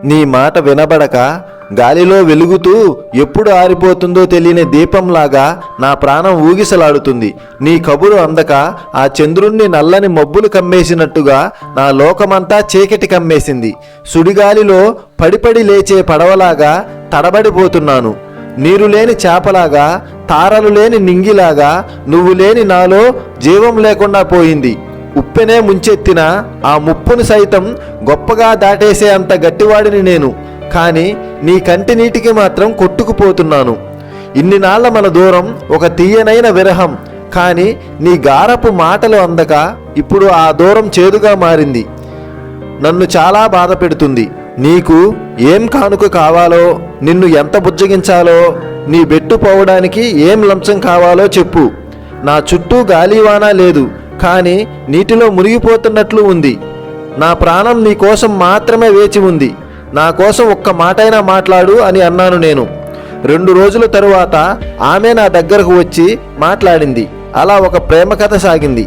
నీ మాట వినబడక గాలిలో వెలుగుతూ ఎప్పుడు ఆరిపోతుందో తెలియని దీపంలాగా నా ప్రాణం ఊగిసలాడుతుంది. నీ కబురు అందక ఆ చంద్రుణ్ణి నల్లని మబ్బులు కమ్మేసినట్టుగా నా లోకమంతా చీకటి కమ్మేసింది. సుడిగాలిలో పడిపడి లేచే పడవలాగా తడబడిపోతున్నాను. నీరు లేని చేపలాగా, తారలు లేని నింగిలాగా నువ్వు లేని నాలో జీవం లేకుండా పోయింది. ఉప్పెనే ముంచెత్తిన ఆ ముప్పును సైతం గొప్పగా దాటేసే అంత గట్టివాడిని నేను. కానీ నీ కంటి నీటికి మాత్రం కొట్టుకుపోతున్నాను. ఇన్ని నాళ్ల మన దూరం ఒక తీయనైన విరహం. కానీ నీ గారపు మాటలు అందక ఇప్పుడు ఆ దూరం చేదుగా మారింది. నన్ను చాలా బాధ పెడుతుంది. నీకు ఏం కానుక కావాలో, నిన్ను ఎంత బుజ్జగించాలో, నీ బెట్టు పోవడానికి ఏం లంచం కావాలో చెప్పు. నా చుట్టూ గాలివాన లేదు, కానీ నీటిలో మునిగిపోతున్నట్లు ఉంది. నా ప్రాణం నీ కోసం మాత్రమే వేచి ఉంది. నా కోసం ఒక్క మాటైనా మాట్లాడు అని అన్నాను నేను. 2 రోజుల తరువాత ఆమె నా దగ్గరకు వచ్చి మాట్లాడింది. అలా ఒక ప్రేమ కథ సాగింది.